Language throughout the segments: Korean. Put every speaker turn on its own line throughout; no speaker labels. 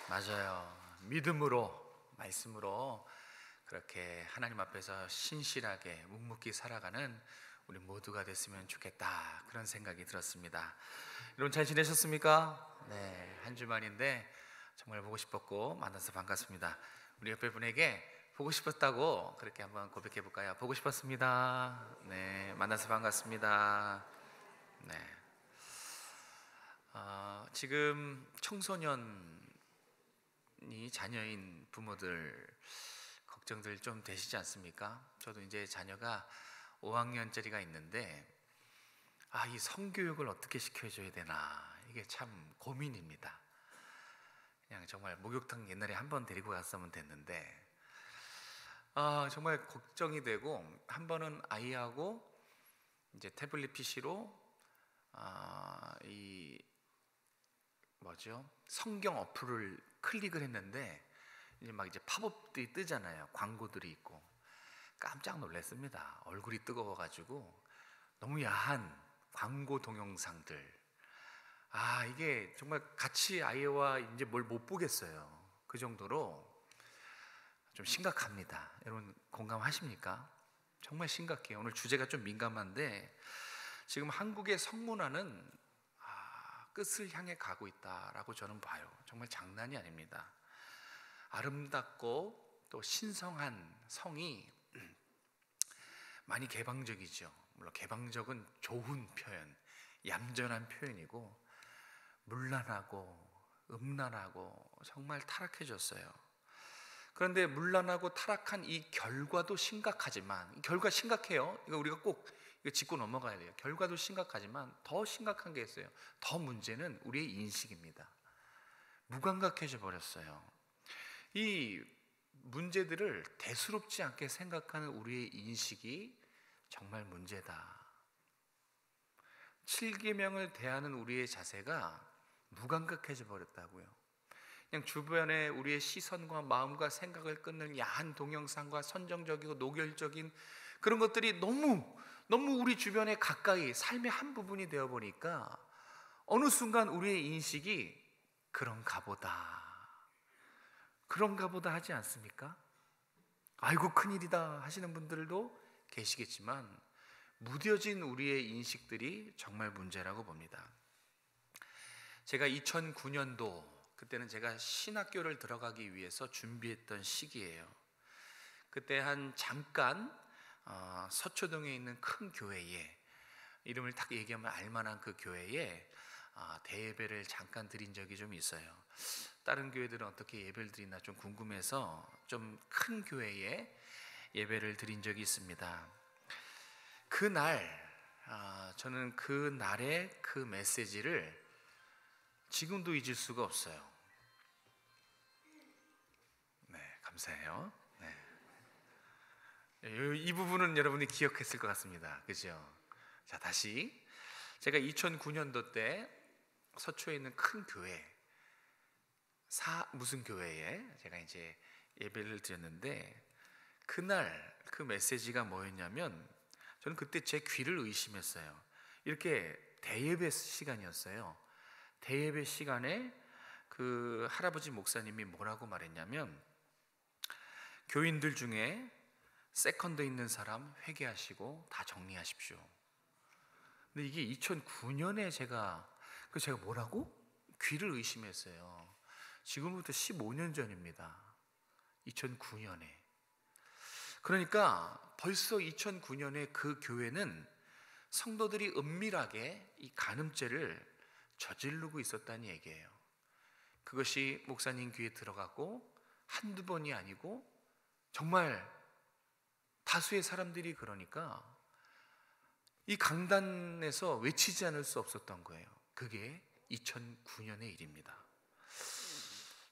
맞아요. 믿음으로, 말씀으로 그렇게 하나님 앞에서 신실하게 묵묵히 살아가는 우리 모두가 됐으면 좋겠다, 그런 생각이 들었습니다. 여러분 잘 지내셨습니까? 네, 한 주만인데 정말 보고 싶었고 만나서 반갑습니다. 우리 옆에 분에게 보고 싶었다고 그렇게 한번 고백해 볼까요? 보고 싶었습니다. 네, 만나서 반갑습니다. 네. 지금 청소년이 자녀인 부모들 걱정들 좀 되시지 않습니까? 저도 이제 자녀가 5학년짜리가 있는데 이 성교육을 어떻게 시켜줘야 되나, 이게 참 고민입니다. 그냥 정말 목욕탕 옛날에 한번 데리고 갔으면 됐는데 정말 걱정이 되고, 한 번은 아이하고 이제 태블릿 PC로 이 뭐죠? 성경 어플을 클릭을 했는데 이제 팝업들이 뜨잖아요. 광고들이 있고 깜짝 놀랐습니다. 얼굴이 뜨거워가지고 너무 야한 광고 동영상들. 이게 정말 같이 아이와 이제 뭘 못 보겠어요. 그 정도로 좀 심각합니다. 여러분 공감하십니까? 정말 심각해요. 오늘 주제가 좀 민감한데 지금 한국의 성문화는 끝을 향해 가고 있다라고 저는 봐요. 정말 장난이 아닙니다. 아름답고 또 신성한 성이 많이 개방적이죠. 물론 개방적은 좋은 표현, 얌전한 표현이고, 문란하고 음란하고 정말 타락해졌어요. 그런데 문란하고 타락한 이 결과도 심각하지만, 이 결과 심각해요. 이거 우리가 꼭 이거 짚고 넘어가야 돼요. 결과도 심각하지만 더 심각한 게 있어요. 더 문제는 우리의 인식입니다. 무감각해져 버렸어요. 이 문제들을 대수롭지 않게 생각하는 우리의 인식이 정말 문제다. 7계명을 대하는 우리의 자세가 무감각해져 버렸다고요. 그냥 주변에 우리의 시선과 마음과 생각을 끊는 야한 동영상과 선정적이고 노골적인 그런 것들이 너무 우리 주변에 가까이 삶의 한 부분이 되어 보니까 어느 순간 우리의 인식이 그런가 보다 하지 않습니까? 아이고 큰일이다 하시는 분들도 계시겠지만 무뎌진 우리의 인식들이 정말 문제라고 봅니다. 제가 2009년도, 그때는 제가 신학교를 들어가기 위해서 준비했던 시기예요. 그때 잠깐 서초동에 있는 큰 교회에, 이름을 딱 얘기하면 알만한 그 교회에 대예배를 잠깐 드린 적이 좀 있어요. 다른 교회들은 어떻게 예배를 드리나 좀 궁금해서 좀 큰 교회에 예배를 드린 적이 있습니다. 그날 저는 그 날의 그 메시지를 지금도 잊을 수가 없어요. 네, 감사해요. 네. 이 부분은 여러분이 기억했을 것 같습니다. 그죠? 자, 다시 제가 2009년도 때 서초에 있는 큰 교회, 무슨 교회에 제가 이제 예배를 드렸는데, 그날 그 메시지가 뭐였냐면, 저는 그때 제 귀를 의심했어요. 이렇게 대예배 시간이었어요. 대예배 시간에 그 할아버지 목사님이 뭐라고 말했냐면, 교인들 중에 세컨드 있는 사람 회개하시고 다 정리하십시오. 근데 이게 2009년에 제가 뭐라고? 귀를 의심했어요. 지금부터 15년 전입니다. 2009년에. 그러니까 벌써 2009년에 그 교회는 성도들이 은밀하게 이 간음죄를 저지르고 있었다는 얘기예요. 그것이 목사님 귀에 들어가고 한두 번이 아니고 정말 다수의 사람들이, 그러니까 이 강단에서 외치지 않을 수 없었던 거예요. 그게 2009년의 일입니다.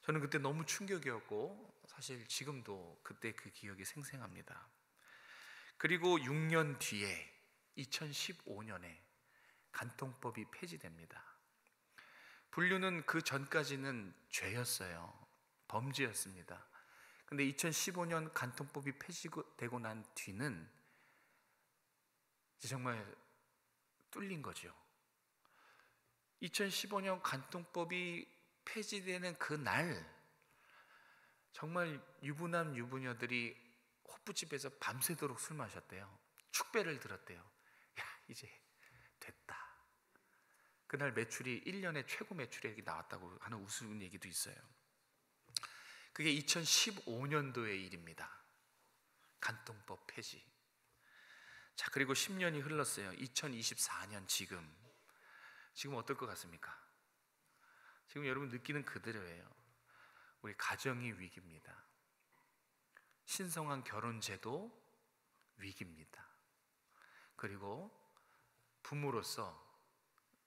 저는 그때 너무 충격이었고 사실 지금도 그때 그 기억이 생생합니다. 그리고 6년 뒤에 2015년에 간통법이 폐지됩니다. 불륜은 그 전까지는 죄였어요. 범죄였습니다. 근데 2015년 간통법이 폐지되고 난 뒤는 이제 정말 뚫린 거죠. 2015년 간통법이 폐지되는 그 날 정말 유부남 유부녀들이 호프집에서 밤새도록 술 마셨대요. 축배를 들었대요. 야, 이제 됐다. 그날 매출이 1년에 최고 매출액이 나왔다고 하는 우스운 얘기도 있어요. 그게 2015년도의 일입니다. 간통법 폐지. 자, 그리고 10년이 흘렀어요. 2024년 지금 어떨 것 같습니까? 지금 여러분 느끼는 그대로예요. 우리 가정이 위기입니다. 신성한 결혼제도 위기입니다. 그리고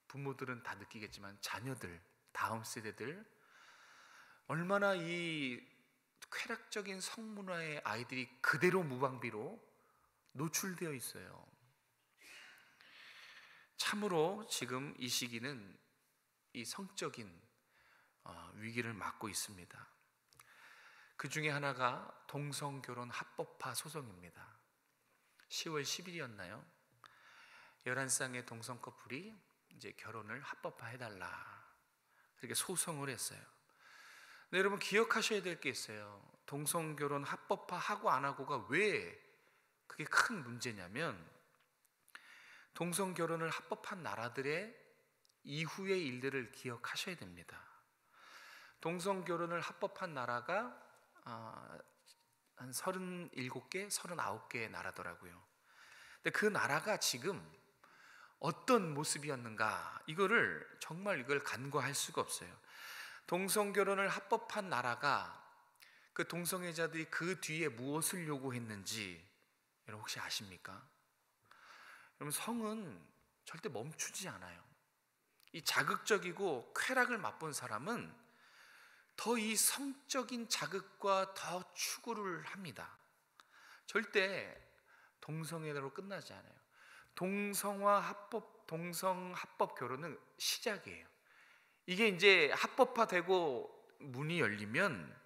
부모들은 다 느끼겠지만 자녀들, 다음 세대들 얼마나 이 쾌락적인 성문화에 아이들이 그대로 무방비로 노출되어 있어요. 참으로 지금 이 시기는 이 성적인 위기를 맞고 있습니다. 그 중에 하나가 동성결혼 합법화 소송입니다. 10월 10일이었나요? 11쌍의 동성 커플이 이제 결혼을 합법화해달라 그렇게 소송을 했어요. 근데 여러분 기억하셔야 될 게 있어요. 동성결혼 합법화하고 안 하고가 왜 그게 큰 문제냐면 동성결혼을 합법한 나라들의 이후의 일들을 기억하셔야 됩니다. 동성결혼을 합법한 나라가 한 37개, 39개의 나라더라고요. 근데 그 나라가 지금 어떤 모습이었는가 이걸 간과할 수가 없어요. 동성결혼을 합법한 나라가 그 동성애자들이 그 뒤에 무엇을 요구했는지 여러분 혹시 아십니까? 여러분 성은 절대 멈추지 않아요. 이 자극적이고 쾌락을 맛본 사람은 더 이 성적인 자극과 더 추구를 합니다. 절대 동성애로 끝나지 않아요. 동성 합법 결혼은 시작이에요. 이게 이제 합법화되고 문이 열리면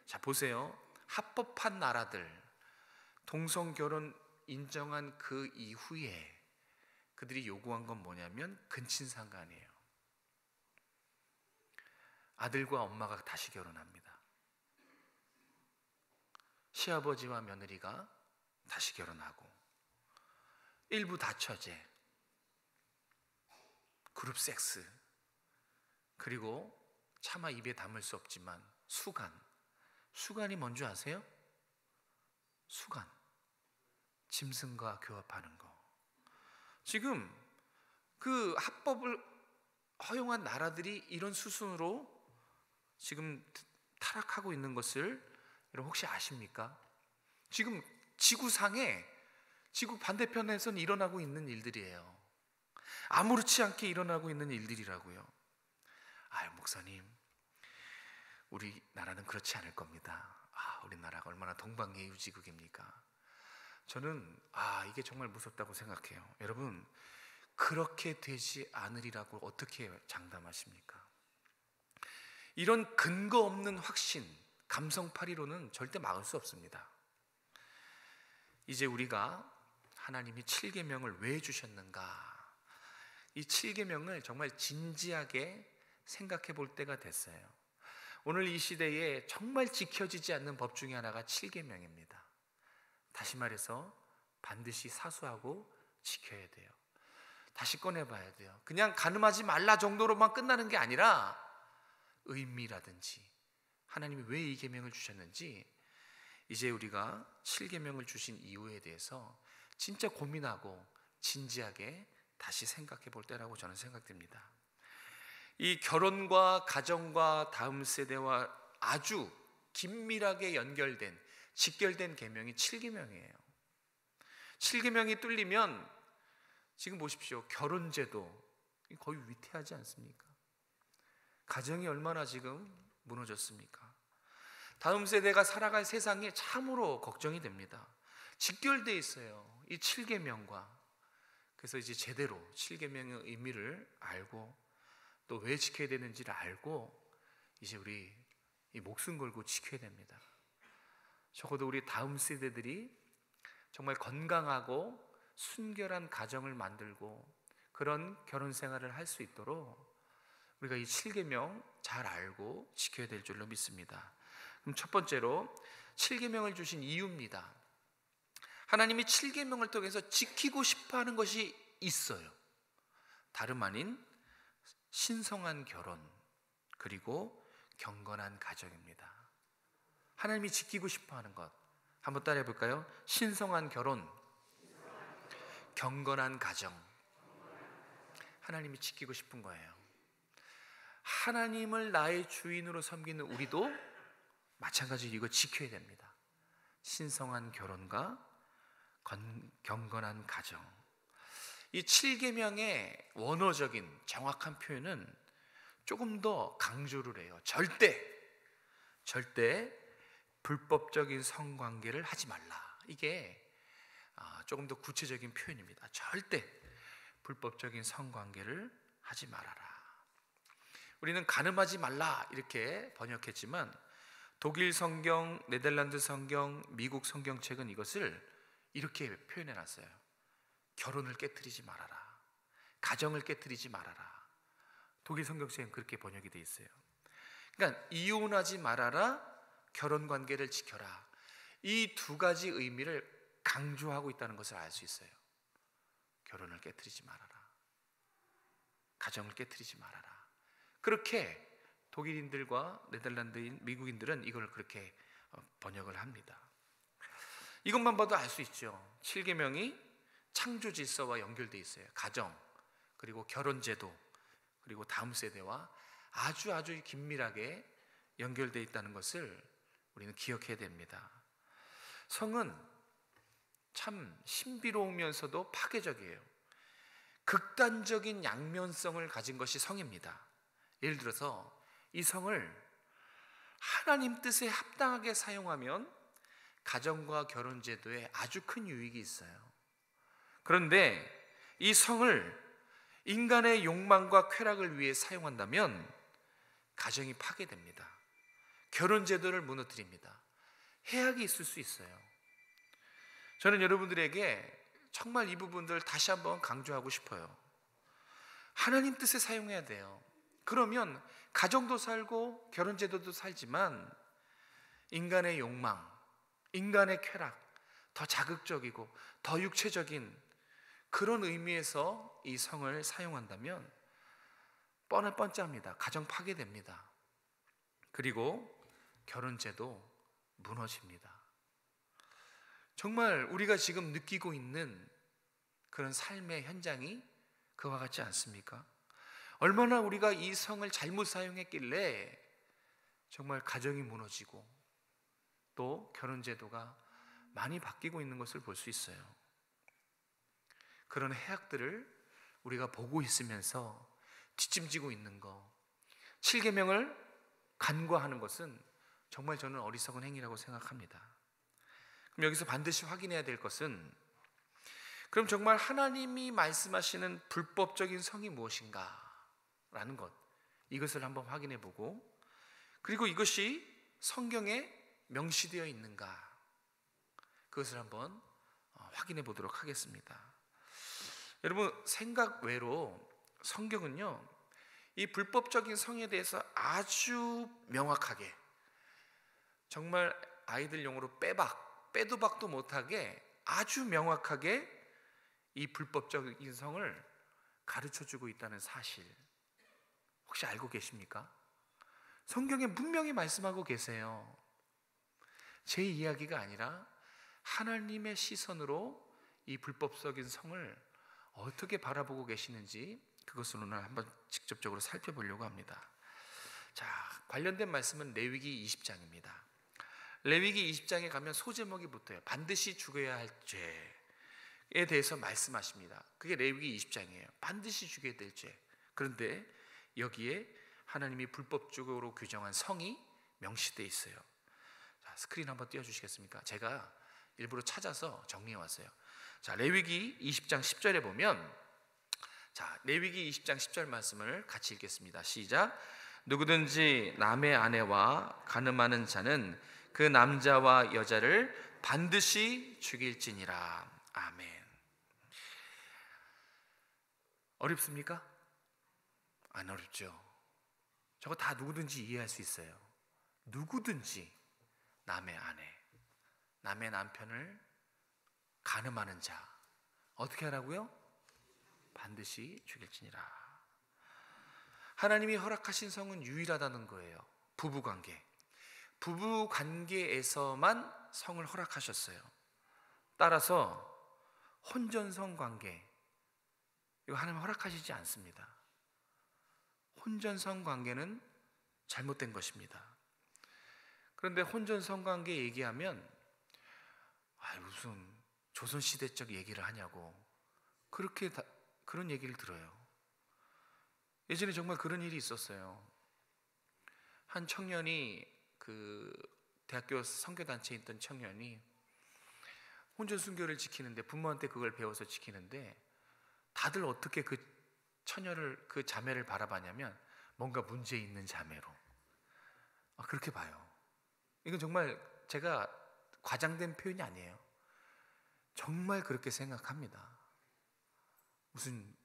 자 보세요. 합법한 나라들 동성 결혼 인정한 그 이후에 그들이 요구한 건 뭐냐면 근친상간이에요. 아들과 엄마가 다시 결혼합니다. 시아버지와 며느리가 다시 결혼하고 일부 다처제, 그룹 섹스, 그리고 차마 입에 담을 수 없지만 수간이 뭔지 아세요? 수간, 짐승과 교합하는 거. 지금 그 합법을 허용한 나라들이 이런 수순으로 지금 타락하고 있는 것을 여러분 혹시 아십니까? 지금 지구 반대편에선 일어나고 있는 일들이에요. 아무렇지 않게 일어나고 있는 일들이라고요. 목사님, 우리나라는 그렇지 않을 겁니다. 우리나라가 얼마나 동방예의지국입니까? 저는 이게 정말 무섭다고 생각해요. 여러분, 그렇게 되지 않으리라고 어떻게 장담하십니까? 이런 근거 없는 확신, 감성팔이로는 절대 막을 수 없습니다. 이제 우리가 하나님이 7계명을 왜 주셨는가? 이 7계명을 정말 진지하게 생각해 볼 때가 됐어요. 오늘 이 시대에 정말 지켜지지 않는 법 중에 하나가 7계명입니다. 다시 말해서 반드시 사수하고 지켜야 돼요. 다시 꺼내봐야 돼요. 그냥 간음하지 말라 정도로만 끝나는 게 아니라 의미라든지 하나님이 왜 이 계명을 주셨는지 이제 우리가 7계명을 주신 이유에 대해서 진짜 고민하고 진지하게 다시 생각해 볼 때라고 저는 생각됩니다. 이 결혼과 가정과 다음 세대와 아주 긴밀하게 직결된 계명이 7계명이에요. 7계명이 뚫리면 지금 보십시오. 결혼제도 거의 위태하지 않습니까? 가정이 얼마나 지금 무너졌습니까? 다음 세대가 살아갈 세상이 참으로 걱정이 됩니다. 직결되어 있어요. 이 7계명과. 그래서 이제 제대로 7계명의 의미를 알고 또 왜 지켜야 되는지를 알고 이제 우리 이 목숨 걸고 지켜야 됩니다. 적어도 우리 다음 세대들이 정말 건강하고 순결한 가정을 만들고 그런 결혼 생활을 할 수 있도록 우리가 이 7계명 잘 알고 지켜야 될 줄로 믿습니다. 그럼 첫 번째로 7계명을 주신 이유입니다. 하나님이 7계명을 통해서 지키고 싶어하는 것이 있어요. 다름 아닌 신성한 결혼 그리고 경건한 가정입니다. 하나님이 지키고 싶어하는 것 한번 따라해 볼까요? 신성한 결혼, 경건한 가정. 하나님이 지키고 싶은 거예요. 하나님을 나의 주인으로 섬기는 우리도 마찬가지로 이거 지켜야 됩니다. 신성한 결혼과 경건한 가정. 이 7계명의 원어적인 정확한 표현은 조금 더 강조를 해요. 절대 불법적인 성관계를 하지 말라. 이게 조금 더 구체적인 표현입니다. 절대 불법적인 성관계를 하지 말아라. 우리는 가늠하지 말라 이렇게 번역했지만 독일 성경, 네덜란드 성경, 미국 성경책은 이것을 이렇게 표현해 놨어요. 결혼을 깨트리지 말아라. 가정을 깨트리지 말아라. 독일 성경책은 그렇게 번역이 되어 있어요. 그러니까 이혼하지 말아라, 결혼 관계를 지켜라. 이 두 가지 의미를 강조하고 있다는 것을 알 수 있어요. 결혼을 깨트리지 말아라. 가정을 깨트리지 말아라. 그렇게 독일인들과 네덜란드인, 미국인들은 이걸 그렇게 번역을 합니다. 이것만 봐도 알 수 있죠. 7계명이 창조 질서와 연결되어 있어요. 가정, 그리고 결혼제도, 그리고 다음 세대와 아주 긴밀하게 연결되어 있다는 것을 우리는 기억해야 됩니다. 성은 참 신비로우면서도 파괴적이에요. 극단적인 양면성을 가진 것이 성입니다. 예를 들어서 이 성을 하나님 뜻에 합당하게 사용하면 가정과 결혼 제도에 아주 큰 유익이 있어요. 그런데 이 성을 인간의 욕망과 쾌락을 위해 사용한다면 가정이 파괴됩니다. 결혼 제도를 무너뜨립니다. 해악이 있을 수 있어요. 저는 여러분들에게 정말 이 부분들 다시 한번 강조하고 싶어요. 하나님 뜻에 사용해야 돼요. 그러면 가정도 살고 결혼 제도도 살지만 인간의 욕망, 인간의 쾌락, 더 자극적이고 더 육체적인 그런 의미에서 이 성을 사용한다면 뻔합니다. 가정 파괴됩니다. 그리고 결혼제도 무너집니다. 정말 우리가 지금 느끼고 있는 그런 삶의 현장이 그와 같지 않습니까? 얼마나 우리가 이 성을 잘못 사용했길래 정말 가정이 무너지고 또 결혼제도가 많이 바뀌고 있는 것을 볼 수 있어요. 그런 해악들을 우리가 보고 있으면서 뒷짐지고 있는 거, 7계명을 간과하는 것은 정말 저는 어리석은 행위라고 생각합니다. 그럼 여기서 반드시 확인해야 될 것은, 그럼 정말 하나님이 말씀하시는 불법적인 성이 무엇인가 라는 것, 이것을 한번 확인해 보고, 그리고 이것이 성경에 명시되어 있는가, 그것을 한번 확인해 보도록 하겠습니다. 여러분, 생각 외로 성경은요, 이 불법적인 성에 대해서 아주 명확하게, 정말 아이들 용어로 빼도 박도 못하게 아주 명확하게 이 불법적인 성을 가르쳐주고 있다는 사실, 혹시 알고 계십니까? 성경에 분명히 말씀하고 계세요. 제 이야기가 아니라 하나님의 시선으로 이 불법적인 성을 어떻게 바라보고 계시는지 그것을 오늘 한번 직접적으로 살펴보려고 합니다. 자, 관련된 말씀은 레위기 20장입니다. 레위기 20장에 가면 소제목이 붙어요. 반드시 죽여야 할 죄에 대해서 말씀하십니다. 그게 레위기 20장이에요. 반드시 죽여야 될 죄. 그런데 여기에 하나님이 불법적으로 규정한 성이 명시되어 있어요. 자, 스크린 한번 띄워주시겠습니까? 제가 일부러 찾아서 정리해 왔어요. 자, 레위기 20장 10절에 보면, 자, 레위기 20장 10절 말씀을 같이 읽겠습니다. 시작. 누구든지 남의 아내와 간음하는 자는 그 남자와 여자를 반드시 죽일지니라. 아멘. 어렵습니까? 안 어렵죠. 저거 다 누구든지 이해할 수 있어요. 누구든지 남의 아내, 남의 남편을 간음하는 자 어떻게 하라고요? 반드시 죽일지니라. 하나님이 허락하신 성은 유일하다는 거예요. 부부관계. 부부관계에서만 성을 허락하셨어요. 따라서 혼전성 관계, 이거 하나님 허락하시지 않습니다. 혼전성 관계는 잘못된 것입니다. 그런데 혼전성 관계 얘기하면 무슨 조선시대적 얘기를 하냐고 그런 얘기를 들어요. 예전에 정말 그런 일이 있었어요. 한 청년이 그 대학교 선교단체에 있던 청년이 혼전 순교를 지키는데, 부모한테 그걸 배워서 지키는데, 다들 어떻게 그 처녀를, 그 자매를 바라봤냐면 뭔가 문제 있는 자매로 그렇게 봐요. 이건 정말 제가 과장된 표현이 아니에요. 정말 그렇게 생각합니다. 무슨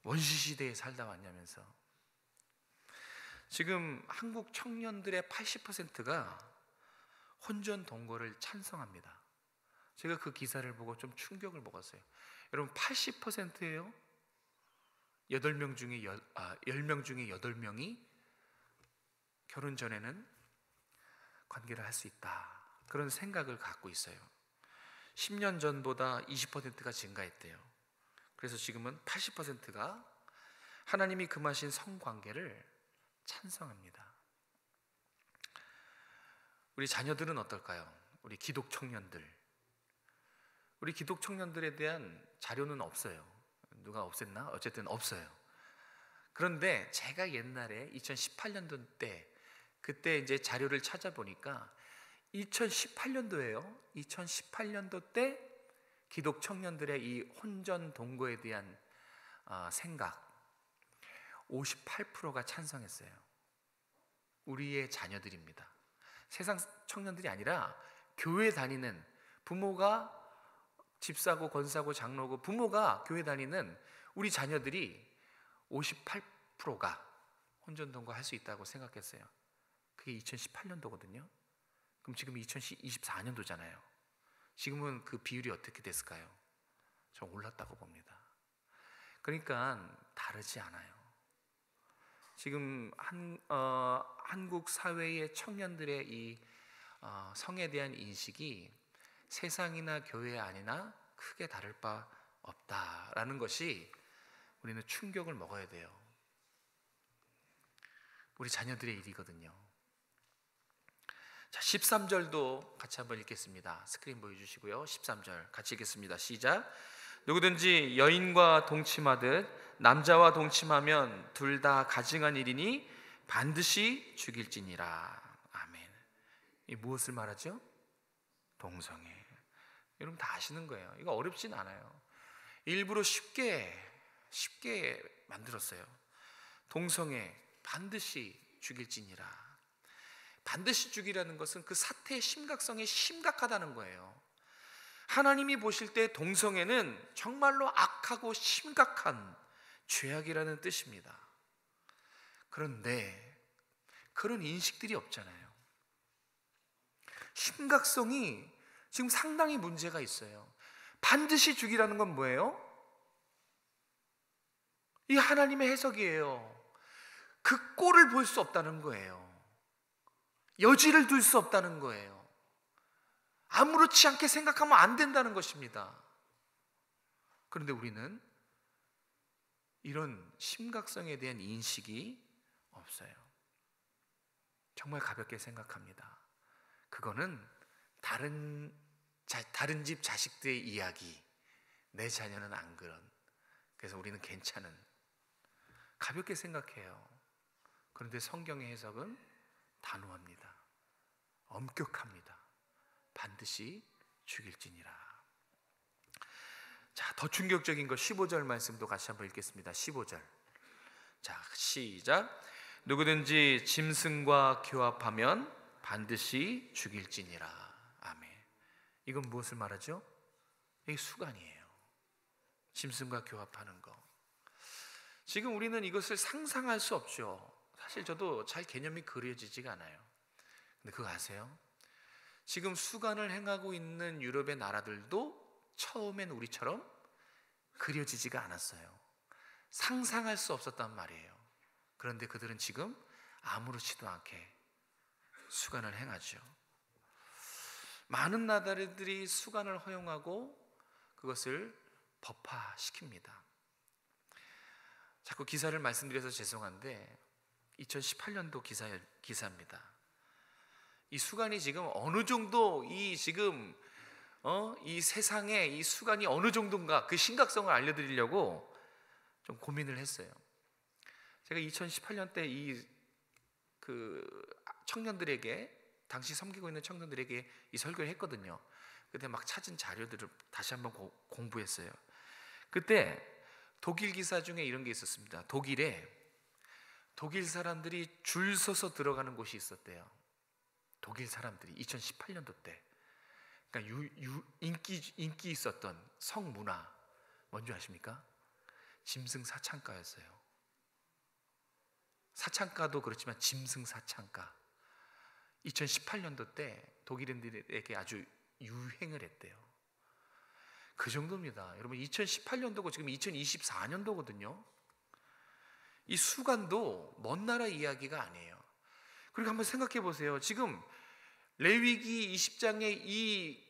원시시대에 살다 왔냐면서. 지금 한국 청년들의 80%가 혼전 동거를 찬성합니다. 제가 그 기사를 보고 좀 충격을 먹었어요. 여러분, 80%예요. 10명 중에 8명이 결혼 전에는 관계를 할 수 있다, 그런 생각을 갖고 있어요. 10년 전보다 20%가 증가했대요. 그래서 지금은 80%가 하나님이 금하신 성관계를 찬성합니다. 우리 자녀들은 어떨까요? 우리 기독 청년들. 우리 기독 청년들에 대한 자료는 없어요. 누가 없앴나? 어쨌든 없어요. 그런데 제가 옛날에 2018년도 때, 그때 이제 자료를 찾아보니까 2018년도에요. 2018년도 때 기독 청년들의 이 혼전 동거에 대한 생각, 58%가 찬성했어요. 우리의 자녀들입니다. 세상 청년들이 아니라 교회 다니는, 부모가 집사고 권사고 장로고 부모가 교회 다니는 우리 자녀들이 58%가 혼전 동거할 수 있다고 생각했어요. 그게 2018년도거든요. 그럼 지금 2024년도잖아요. 지금은 그 비율이 어떻게 됐을까요? 좀 올랐다고 봅니다. 그러니까 다르지 않아요. 지금 한국 사회의 청년들의 이 성에 대한 인식이 세상이나 교회 아니나 크게 다를 바 없다라는 것이 우리는 충격을 먹어야 돼요. 우리 자녀들의 일이거든요. 자, 13절도 같이 한번 읽겠습니다. 스크린 보여주시고요. 13절 같이 읽겠습니다. 시작. 누구든지 여인과 동침하듯 남자와 동침하면 둘 다 가증한 일이니 반드시 죽일지니라. 아멘. 이 무엇을 말하죠? 동성애. 여러분 다 아시는 거예요. 이거 어렵진 않아요. 일부러 쉽게 만들었어요. 동성애 반드시 죽일지니라. 반드시 죽이라는 것은 그 사태의 심각성이 심각하다는 거예요. 하나님이 보실 때 동성애는 정말로 악하고 심각한 죄악이라는 뜻입니다. 그런데 그런 인식들이 없잖아요. 심각성이 지금 상당히 문제가 있어요. 반드시 죽이라는 건 뭐예요? 이 하나님의 해석이에요. 그 꼴을 볼 수 없다는 거예요. 여지를 둘 수 없다는 거예요. 아무렇지 않게 생각하면 안 된다는 것입니다. 그런데 우리는 이런 심각성에 대한 인식이 없어요. 정말 가볍게 생각합니다. 그거는 다른 집 자식들의 이야기, 내 자녀는 안 그런, 그래서 우리는 괜찮은, 가볍게 생각해요. 그런데 성경의 해석은 단호합니다. 엄격합니다. 반드시 죽일지니라. 자, 더 충격적인 거 15절 말씀도 같이 한번 읽겠습니다. 15절. 자, 시작. 누구든지 짐승과 교합하면 반드시 죽일지니라. 아멘. 이건 무엇을 말하죠? 이게 수간이에요. 짐승과 교합하는 거. 지금 우리는 이것을 상상할 수 없죠. 사실 저도 잘 개념이 그려지지가 않아요. 근데 그거 아세요? 지금 수간을 행하고 있는 유럽의 나라들도 처음엔 우리처럼 그려지지가 않았어요. 상상할 수 없었단 말이에요. 그런데 그들은 지금 아무렇지도 않게 수간을 행하죠. 많은 나라들이 수간을 허용하고 그것을 법화시킵니다. 자꾸 기사를 말씀드려서 죄송한데 2018년도 기사입니다. 이 수간이 지금 어느 정도 이 세상에 이 수간이 어느 정도인가 그 심각성을 알려드리려고 좀 고민을 했어요. 제가 2018년 때 그 청년들에게, 당시 섬기고 있는 청년들에게 이 설교를 했거든요. 그때 막 찾은 자료들을 다시 한번 공부했어요. 그때 독일 기사 중에 이런 게 있었습니다. 독일 사람들이 줄 서서 들어가는 곳이 있었대요. 독일 사람들이 2018년도 때, 그러니까 인기 있었던 성문화 뭔지 아십니까? 짐승 사창가였어요. 사창가도 그렇지만 짐승 사창가. 2018년도 때 독일인들에게 아주 유행을 했대요. 그 정도입니다. 여러분 2018년도고 지금 2024년도거든요. 이 수간도 먼 나라 이야기가 아니에요. 그리고 한번 생각해 보세요. 지금 레위기 20장에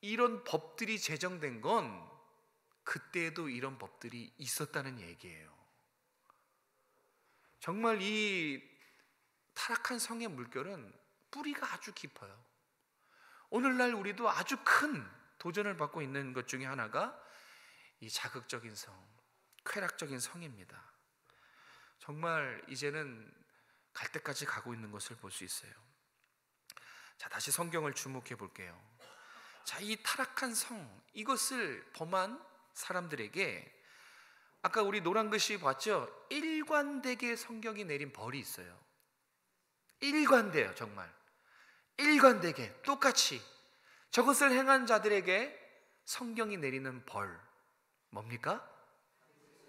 이런 법들이 제정된 건 그때에도 이런 법들이 있었다는 얘기예요. 정말 이 타락한 성의 물결은 뿌리가 아주 깊어요. 오늘날 우리도 아주 큰 도전을 받고 있는 것 중에 하나가 이 자극적인 성, 쾌락적인 성입니다. 정말 이제는 갈 때까지 가고 있는 것을 볼 수 있어요. 자, 다시 성경을 주목해 볼게요. 자, 이 타락한 성, 이것을 범한 사람들에게 아까 우리 노란 글씨 봤죠? 일관되게 성경이 내린 벌이 있어요. 일관돼요. 정말 일관되게 똑같이 저것을 행한 자들에게 성경이 내리는 벌 뭡니까?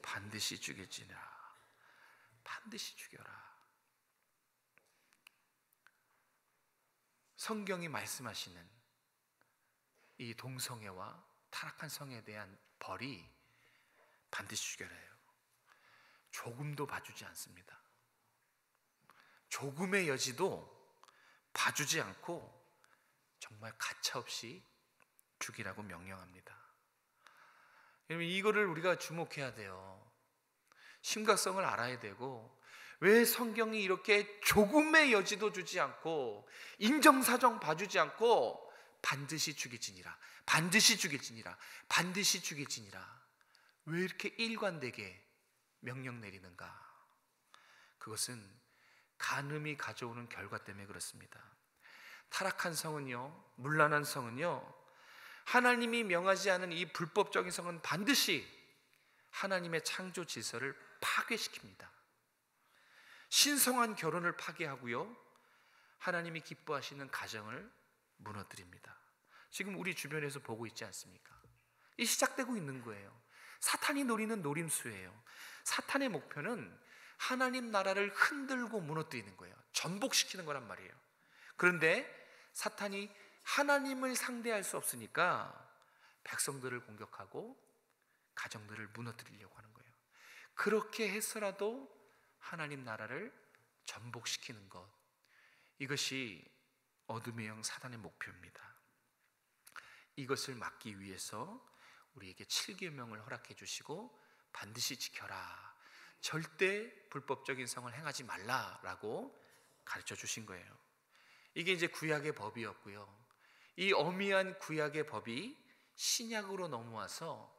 반드시 죽일지니라. 반드시 죽여라. 성경이 말씀하시는 이 동성애와 타락한 성에 대한 벌이 반드시 죽여라요. 조금도 봐주지 않습니다. 조금의 여지도 봐주지 않고 정말 가차없이 죽이라고 명령합니다. 여러분, 이거를 우리가 주목해야 돼요. 심각성을 알아야 되고, 왜 성경이 이렇게 조금의 여지도 주지 않고 인정사정 봐주지 않고 반드시 죽일지니라, 반드시 죽일지니라, 반드시 죽일지니라, 왜 이렇게 일관되게 명령 내리는가? 그것은 간음이 가져오는 결과 때문에 그렇습니다. 타락한 성은요, 문란한 성은요, 하나님이 명하지 않은 이 불법적인 성은 반드시 하나님의 창조 질서를 파괴시킵니다. 신성한 결혼을 파괴하고요, 하나님이 기뻐하시는 가정을 무너뜨립니다. 지금 우리 주변에서 보고 있지 않습니까? 이 시작되고 있는 거예요. 사탄이 노리는 노림수예요. 사탄의 목표는 하나님 나라를 흔들고 무너뜨리는 거예요. 전복시키는 거란 말이에요. 그런데 사탄이 하나님을 상대할 수 없으니까 백성들을 공격하고 가정들을 무너뜨리려고 하는 거예요. 그렇게 해서라도 하나님 나라를 전복시키는 것, 이것이 어둠의 영 사단의 목표입니다. 이것을 막기 위해서 우리에게 7계명을 허락해 주시고 반드시 지켜라, 절대 불법적인 성을 행하지 말라라고 가르쳐 주신 거예요. 이게 이제 구약의 법이었고요, 이 어미한 구약의 법이 신약으로 넘어와서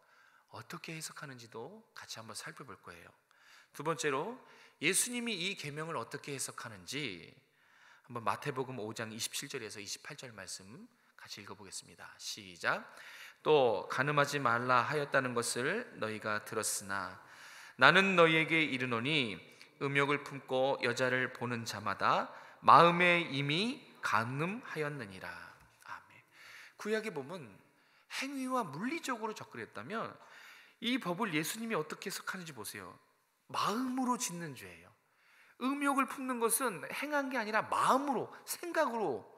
어떻게 해석하는지도 같이 한번 살펴볼 거예요. 두 번째로 예수님이 이 계명을 어떻게 해석하는지 한번 마태복음 5장 27절에서 28절 말씀 같이 읽어보겠습니다. 시작. 또 간음하지 말라 하였다는 것을 너희가 들었으나 나는 너희에게 이르노니 음욕을 품고 여자를 보는 자마다 마음에 이미 간음하였느니라. 아멘. 구약에 보면 행위와 물리적으로 접근했다면 이 법을 예수님이 어떻게 해석하는지 보세요. 마음으로 짓는 죄예요. 음욕을 품는 것은 행한 게 아니라 마음으로, 생각으로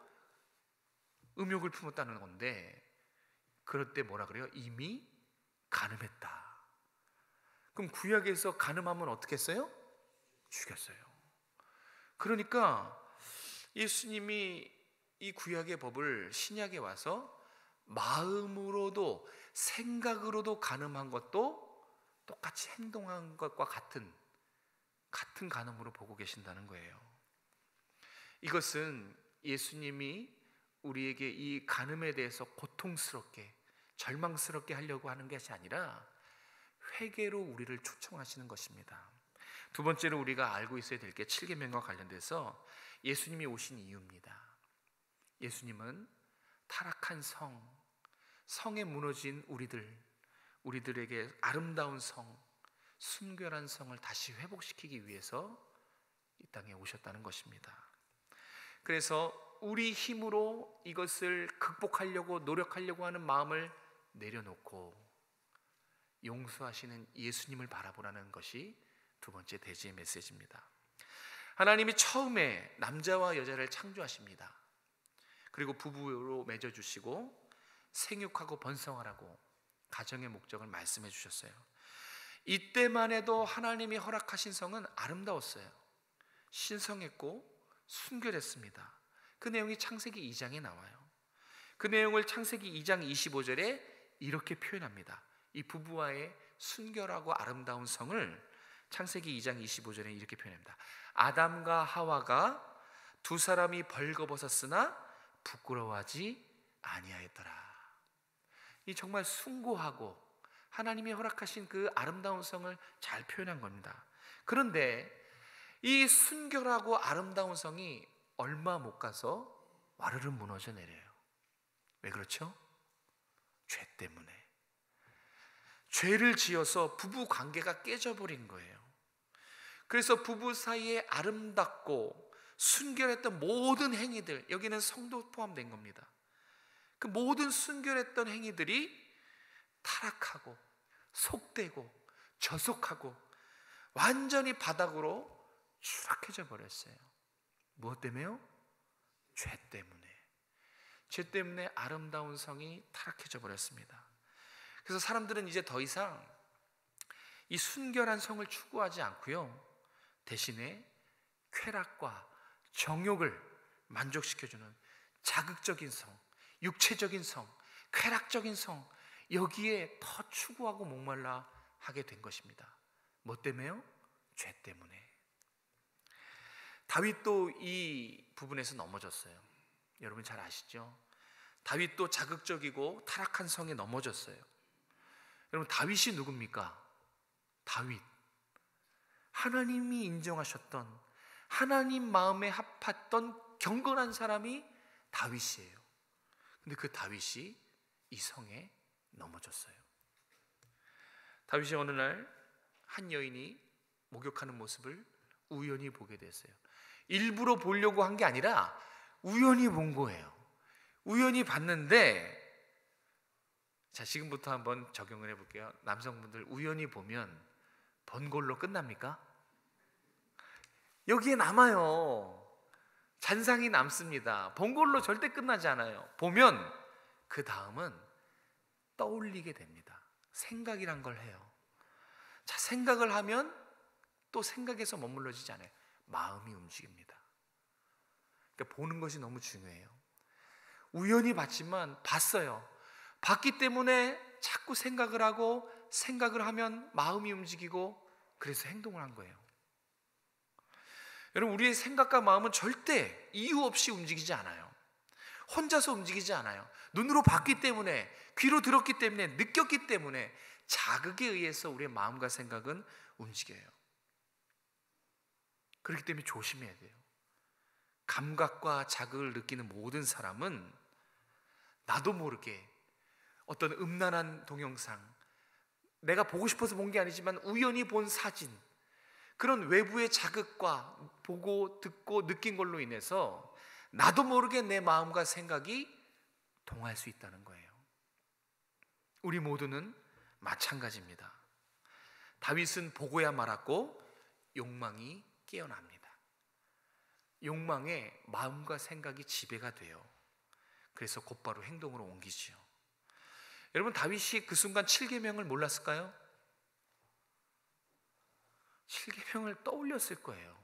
음욕을 품었다는 건데, 그럴 때 뭐라 그래요? 이미 간음했다. 그럼 구약에서 간음하면 어떻게 했어요? 죽였어요. 그러니까 예수님이 이 구약의 법을 신약에 와서 마음으로도 생각으로도 간음한 것도 똑같이 행동한 것과 같은 간음으로 보고 계신다는 거예요. 이것은 예수님이 우리에게 이 간음에 대해서 고통스럽게, 절망스럽게 하려고 하는 것이 아니라 회개로 우리를 초청하시는 것입니다. 두 번째로 우리가 알고 있어야 될 게 7계명과 관련돼서 예수님이 오신 이유입니다. 예수님은 타락한 성에 무너진 우리들에게 아름다운 성, 순결한 성을 다시 회복시키기 위해서 이 땅에 오셨다는 것입니다. 그래서 우리 힘으로 이것을 극복하려고 노력하려고 하는 마음을 내려놓고 용서하시는 예수님을 바라보라는 것이 두 번째 대지의 메시지입니다. 하나님이 처음에 남자와 여자를 창조하십니다. 그리고 부부로 맺어주시고 생육하고 번성하라고 가정의 목적을 말씀해 주셨어요. 이때만 해도 하나님이 허락하신 성은 아름다웠어요. 신성했고 순결했습니다. 그 내용이 창세기 2장에 나와요. 그 내용을 창세기 2장 25절에 이렇게 표현합니다. 이 부부와의 순결하고 아름다운 성을 창세기 2장 25절에 이렇게 표현합니다. 아담과 하와가 두 사람이 벌거벗었으나 부끄러워하지 아니하였더라. 이 정말 숭고하고 하나님이 허락하신 그 아름다운 성을 잘 표현한 겁니다. 그런데 이 순결하고 아름다운 성이 얼마 못 가서 와르르 무너져 내려요. 왜 그렇죠? 죄 때문에. 죄를 지어서 부부 관계가 깨져버린 거예요. 그래서 부부 사이에 아름답고 순결했던 모든 행위들, 여기는 성도 포함된 겁니다. 그 모든 순결했던 행위들이 타락하고 속되고 저속하고 완전히 바닥으로 추락해져 버렸어요. 무엇 때문에요? 죄 때문에. 죄 때문에 아름다운 성이 타락해져 버렸습니다. 그래서 사람들은 이제 더 이상 이 순결한 성을 추구하지 않고요, 대신에 쾌락과 정욕을 만족시켜주는 자극적인 성, 육체적인 성, 쾌락적인 성, 여기에 더 추구하고 목말라 하게 된 것입니다. 뭐 때문에요? 죄 때문에. 다윗도 이 부분에서 넘어졌어요. 여러분 잘 아시죠? 다윗도 자극적이고 타락한 성에 넘어졌어요. 여러분 다윗이 누굽니까? 다윗, 하나님이 인정하셨던, 하나님 마음에 합했던 경건한 사람이 다윗이에요. 근데 그 다윗이 이 성에 넘어졌어요. 다윗이 어느 날 한 여인이 목욕하는 모습을 우연히 보게 됐어요. 일부러 보려고 한 게 아니라 우연히 본 거예요. 우연히 봤는데, 자, 지금부터 한번 적용을 해볼게요. 남성분들 우연히 보면 번골로 끝납니까? 여기에 남아요. 잔상이 남습니다. 번골로 절대 끝나지 않아요. 보면 그 다음은 떠올리게 됩니다. 생각이란 걸 해요. 자, 생각을 하면 또 생각에서 머물러지지 않아요. 마음이 움직입니다. 그러니까 보는 것이 너무 중요해요. 우연히 봤지만 봤어요. 봤기 때문에 자꾸 생각을 하고, 생각을 하면 마음이 움직이고, 그래서 행동을 한 거예요. 여러분, 우리의 생각과 마음은 절대 이유 없이 움직이지 않아요. 혼자서 움직이지 않아요. 눈으로 봤기 때문에, 귀로 들었기 때문에, 느꼈기 때문에 자극에 의해서 우리의 마음과 생각은 움직여요. 그렇기 때문에 조심해야 돼요. 감각과 자극을 느끼는 모든 사람은 나도 모르게 어떤 음란한 동영상, 내가 보고 싶어서 본 게 아니지만 우연히 본 사진, 그런 외부의 자극과 보고 듣고 느낀 걸로 인해서 나도 모르게 내 마음과 생각이 동할 수 있다는 거예요. 우리 모두는 마찬가지입니다. 다윗은 보고야 말았고 욕망이 깨어납니다. 욕망에 마음과 생각이 지배가 돼요. 그래서 곧바로 행동으로 옮기지요. 여러분, 다윗이 그 순간 7계명을 몰랐을까요? 7계명을 떠올렸을 거예요.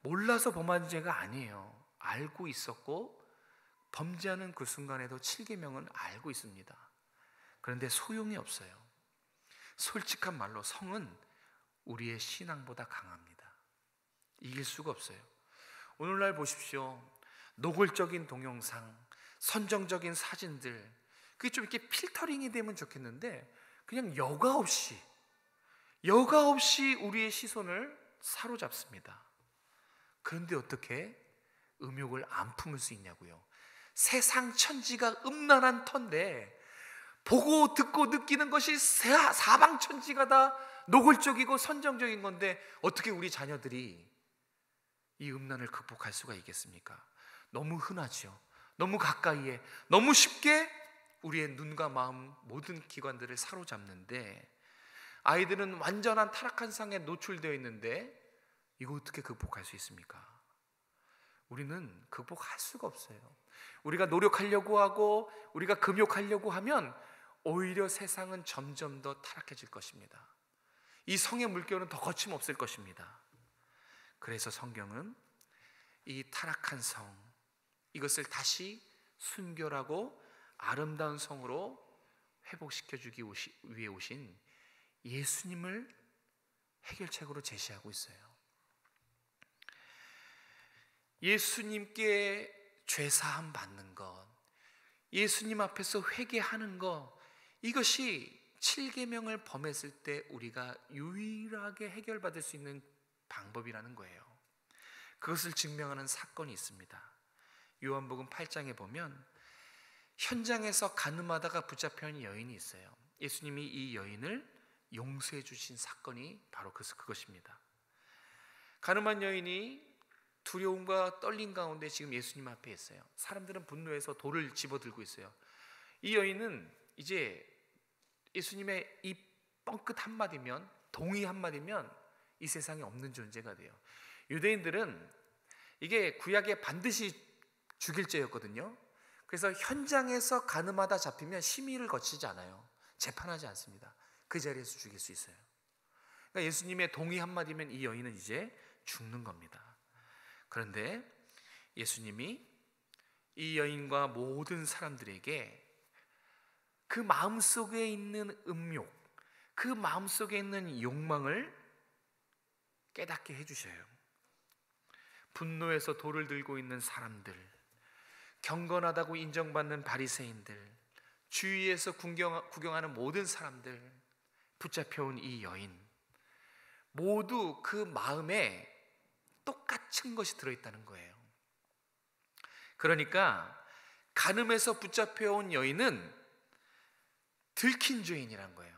몰라서 범한 죄가 아니에요. 알고 있었고 범죄하는 그 순간에도 7계명은 알고 있습니다. 그런데 소용이 없어요. 솔직한 말로 성은 우리의 신앙보다 강합니다. 이길 수가 없어요. 오늘날 보십시오. 노골적인 동영상, 선정적인 사진들, 그게 좀 이렇게 필터링이 되면 좋겠는데 그냥 여과 없이 우리의 시선을 사로잡습니다. 그런데 어떻게 음욕을 안 품을 수 있냐고요. 세상 천지가 음란한 터인데 보고 듣고 느끼는 것이 사방천지가 다 노골적이고 선정적인 건데 어떻게 우리 자녀들이 이 음란을 극복할 수가 있겠습니까? 너무 흔하죠. 너무 가까이에, 너무 쉽게 우리의 눈과 마음 모든 기관들을 사로잡는데 아이들은 완전한 타락한 상에 노출되어 있는데 이거 어떻게 극복할 수 있습니까? 우리는 극복할 수가 없어요. 우리가 노력하려고 하고 우리가 금욕하려고 하면 오히려 세상은 점점 더 타락해질 것입니다. 이 성의 물결은 더 거침없을 것입니다. 그래서 성경은 이 타락한 성, 이것을 다시 순결하고 아름다운 성으로 회복시켜주기 위해 오신 예수님을 해결책으로 제시하고 있어요. 예수님께 죄사함 받는 것, 예수님 앞에서 회개하는 것, 이것이 7계명을 범했을 때 우리가 유일하게 해결받을 수 있는 방법이라는 거예요. 그것을 증명하는 사건이 있습니다. 요한복음 8장에 보면 현장에서 가늠하다가 붙잡혀온 여인이 있어요. 예수님이 이 여인을 용서해 주신 사건이 바로 그것입니다. 가늠한 여인이 두려움과 떨림 가운데 지금 예수님 앞에 있어요. 사람들은 분노해서 돌을 집어들고 있어요. 이 여인은 이제 예수님의 이 뻥끗 한마디면, 동의 한마디면 이 세상에 없는 존재가 돼요. 유대인들은 이게 구약에 반드시 죽일 죄였거든요. 그래서 현장에서 가늠하다 잡히면 심의를 거치지 않아요. 재판하지 않습니다. 그 자리에서 죽일 수 있어요. 그러니까 예수님의 동의 한마디면 이 여인은 이제 죽는 겁니다. 그런데 예수님이 이 여인과 모든 사람들에게 그 마음속에 있는 음욕, 그 마음속에 있는 욕망을 깨닫게 해주셔요. 분노해서 돌을 들고 있는 사람들, 경건하다고 인정받는 바리새인들, 주위에서 구경하는 모든 사람들, 붙잡혀온 이 여인, 모두 그 마음에 똑같은 것이 들어있다는 거예요. 그러니까 간음에서 붙잡혀온 여인은 들킨 죄인이란 거예요.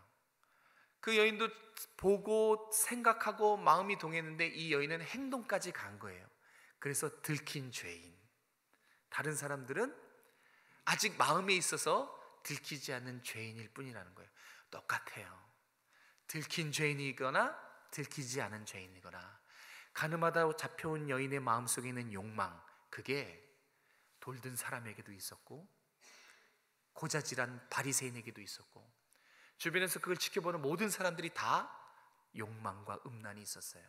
그 여인도 보고 생각하고 마음이 동했는데 이 여인은 행동까지 간 거예요. 그래서 들킨 죄인. 다른 사람들은 아직 마음에 있어서 들키지 않는 죄인일 뿐이라는 거예요. 똑같아요. 들킨 죄인이거나 들키지 않은 죄인이거나, 가늠하다 잡혀온 여인의 마음속에 있는 욕망, 그게 돌든 사람에게도 있었고 고자질한 바리새인에게도 있었고 주변에서 그걸 지켜보는 모든 사람들이 다 욕망과 음란이 있었어요.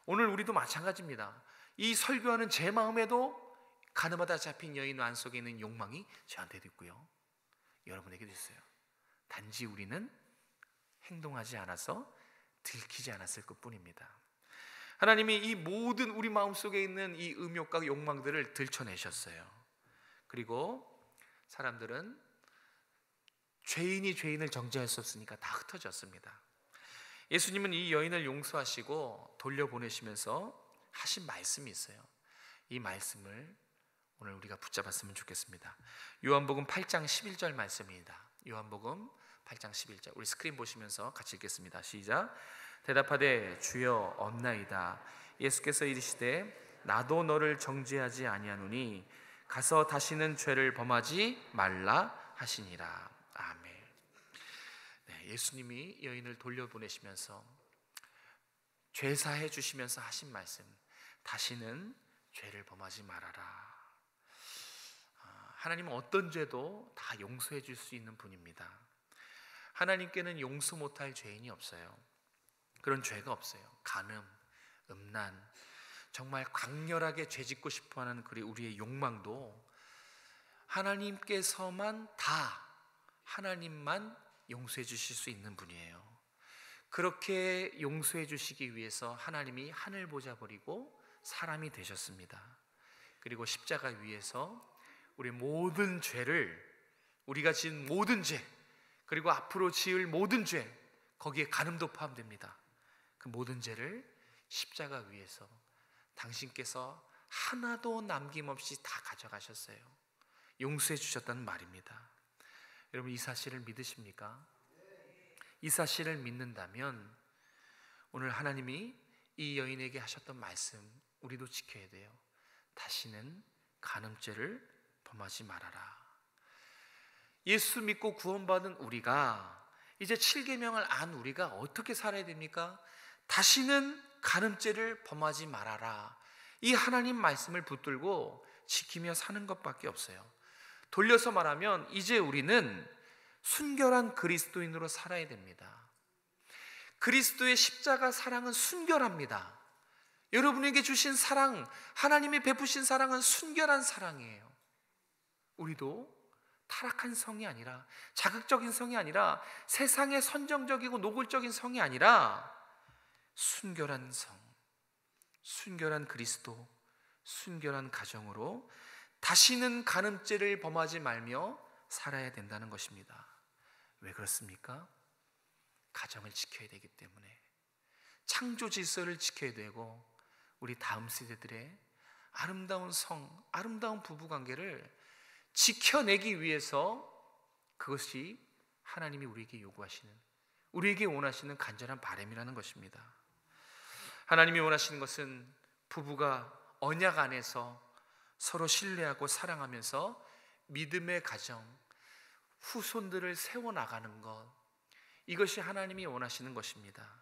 오늘 우리도 마찬가지입니다. 이 설교하는 제 마음에도 가늠하다 잡힌 여인 안속에 있는 욕망이 저한테도 있고요, 여러분에게도 있어요. 단지 우리는 행동하지 않아서 들키지 않았을 것뿐입니다. 하나님이 이 모든 우리 마음속에 있는 이 음욕과 욕망들을 들춰내셨어요. 그리고 사람들은 죄인이 죄인을 정죄할 수 없으니까 다 흩어졌습니다. 예수님은 이 여인을 용서하시고 돌려보내시면서 하신 말씀이 있어요. 이 말씀을 오늘 우리가 붙잡았으면 좋겠습니다. 요한복음 8장 11절 말씀입니다. 요한복음 8장 11절, 우리 스크린 보시면서 같이 읽겠습니다. 시작. 대답하되 주여 없나이다. 예수께서 이르시되 나도 너를 정죄하지 아니하노니 가서 다시는 죄를 범하지 말라 하시니라. 아멘. 네, 예수님이 여인을 돌려보내시면서 죄사해 주시면서 하신 말씀, 다시는 죄를 범하지 말아라. 하나님은 어떤 죄도 다 용서해 줄 수 있는 분입니다. 하나님께는 용서 못할 죄인이 없어요. 그런 죄가 없어요. 간음, 음란, 정말 강렬하게 죄짓고 싶어하는 우리의 욕망도 하나님께서만 다, 하나님만 용서해 주실 수 있는 분이에요. 그렇게 용서해 주시기 위해서 하나님이 하늘 보좌 버리고 사람이 되셨습니다. 그리고 십자가 위에서 우리 모든 죄를, 우리가 지은 모든 죄, 그리고 앞으로 지을 모든 죄, 거기에 간음도 포함됩니다. 그 모든 죄를 십자가 위에서 당신께서 하나도 남김없이 다 가져가셨어요. 용서해 주셨다는 말입니다. 여러분, 이 사실을 믿으십니까? 이 사실을 믿는다면 오늘 하나님이 이 여인에게 하셨던 말씀 우리도 지켜야 돼요. 다시는 간음죄를 범하지 말아라. 예수 믿고 구원받은 우리가, 이제 7계명을 안 우리가 어떻게 살아야 됩니까? 다시는 간음죄를 범하지 말아라. 이 하나님 말씀을 붙들고 지키며 사는 것밖에 없어요. 돌려서 말하면 이제 우리는 순결한 그리스도인으로 살아야 됩니다. 그리스도의 십자가 사랑은 순결합니다. 여러분에게 주신 사랑, 하나님이 베푸신 사랑은 순결한 사랑이에요. 우리도 타락한 성이 아니라, 자극적인 성이 아니라, 세상의 선정적이고 노골적인 성이 아니라 순결한 성, 순결한 그리스도, 순결한 가정으로 다시는 간음죄를 범하지 말며 살아야 된다는 것입니다. 왜 그렇습니까? 가정을 지켜야 되기 때문에, 창조 질서를 지켜야 되고, 우리 다음 세대들의 아름다운 성, 아름다운 부부관계를 지켜내기 위해서, 그것이 하나님이 우리에게 요구하시는, 우리에게 원하시는 간절한 바람이라는 것입니다. 하나님이 원하시는 것은 부부가 언약 안에서 서로 신뢰하고 사랑하면서 믿음의 가정, 후손들을 세워나가는 것, 이것이 하나님이 원하시는 것입니다.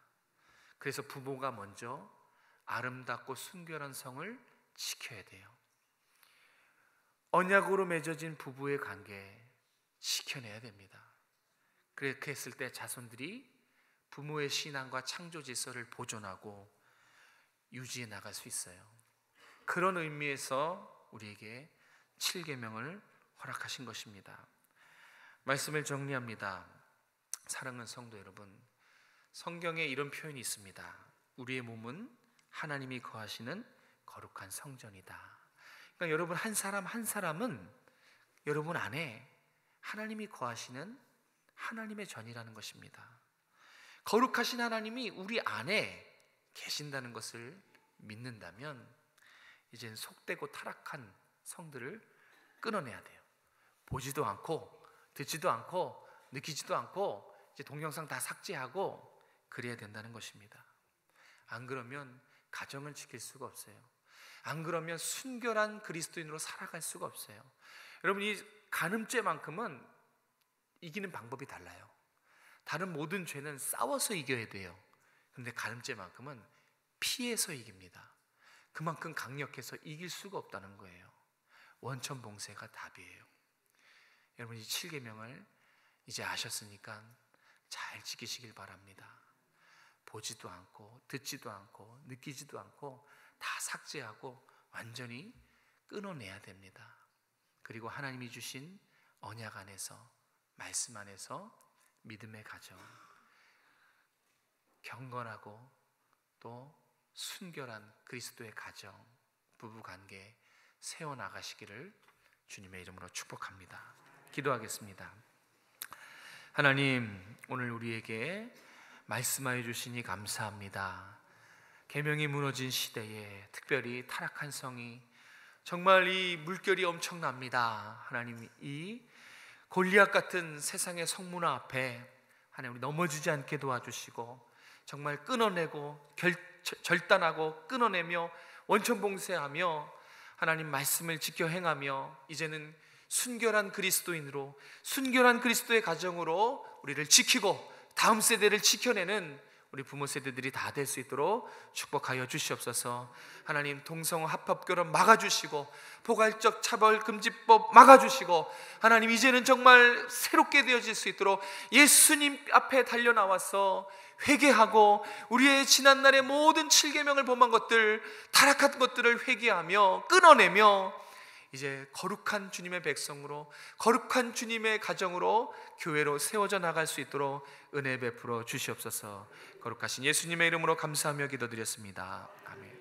그래서 부부가 먼저 아름답고 순결한 성을 지켜야 돼요. 언약으로 맺어진 부부의 관계 지켜내야 됩니다. 그렇게 했을 때 자손들이 부모의 신앙과 창조 질서를 보존하고 유지해 나갈 수 있어요. 그런 의미에서 우리에게 7계명을 허락하신 것입니다. 말씀을 정리합니다. 사랑하는 성도 여러분, 성경에 이런 표현이 있습니다. 우리의 몸은 하나님이 거하시는 거룩한 성전이다. 그러니까 여러분, 한 사람 한 사람은 여러분 안에 하나님이 거하시는 하나님의 전이라는 것입니다. 거룩하신 하나님이 우리 안에 계신다는 것을 믿는다면 이젠 속되고 타락한 성들을 끊어내야 돼요. 보지도 않고 듣지도 않고 느끼지도 않고 이제 동영상 다 삭제하고 그래야 된다는 것입니다. 안 그러면 가정을 지킬 수가 없어요. 안 그러면 순결한 그리스도인으로 살아갈 수가 없어요. 여러분, 이 간음죄만큼은 이기는 방법이 달라요. 다른 모든 죄는 싸워서 이겨야 돼요. 그런데 간음죄만큼은 피해서 이깁니다. 그만큼 강력해서 이길 수가 없다는 거예요. 원천봉쇄가 답이에요. 여러분, 이 7계명을 이제 아셨으니까 잘 지키시길 바랍니다. 보지도 않고 듣지도 않고 느끼지도 않고 다 삭제하고 완전히 끊어내야 됩니다. 그리고 하나님이 주신 언약 안에서, 말씀 안에서 믿음의 가정, 경건하고 또 순결한 그리스도의 가정, 부부관계 세워나가시기를 주님의 이름으로 축복합니다. 기도하겠습니다. 하나님, 오늘 우리에게 말씀하여 주시니 감사합니다. 계명이 무너진 시대에 특별히 타락한 성이 정말 이 물결이 엄청납니다. 하나님, 이 골리앗 같은 세상의 성문화 앞에 하나님 우리 넘어지지 않게 도와주시고 정말 끊어내고 절단하고 끊어내며 원천봉쇄하며 하나님 말씀을 지켜 행하며 이제는 순결한 그리스도인으로, 순결한 그리스도의 가정으로 우리를 지키고 다음 세대를 지켜내는 우리 부모 세대들이 다 될 수 있도록 축복하여 주시옵소서. 하나님, 동성 합법 결혼 막아주시고 포괄적 차별 금지법 막아주시고, 하나님 이제는 정말 새롭게 되어질 수 있도록 예수님 앞에 달려나와서 회개하고 우리의 지난날의 모든 7계명을 범한 것들, 타락한 것들을 회개하며 끊어내며 이제 거룩한 주님의 백성으로, 거룩한 주님의 가정으로, 교회로 세워져 나갈 수 있도록 은혜 베풀어 주시옵소서. 거룩하신 예수님의 이름으로 감사하며 기도드렸습니다. 아멘.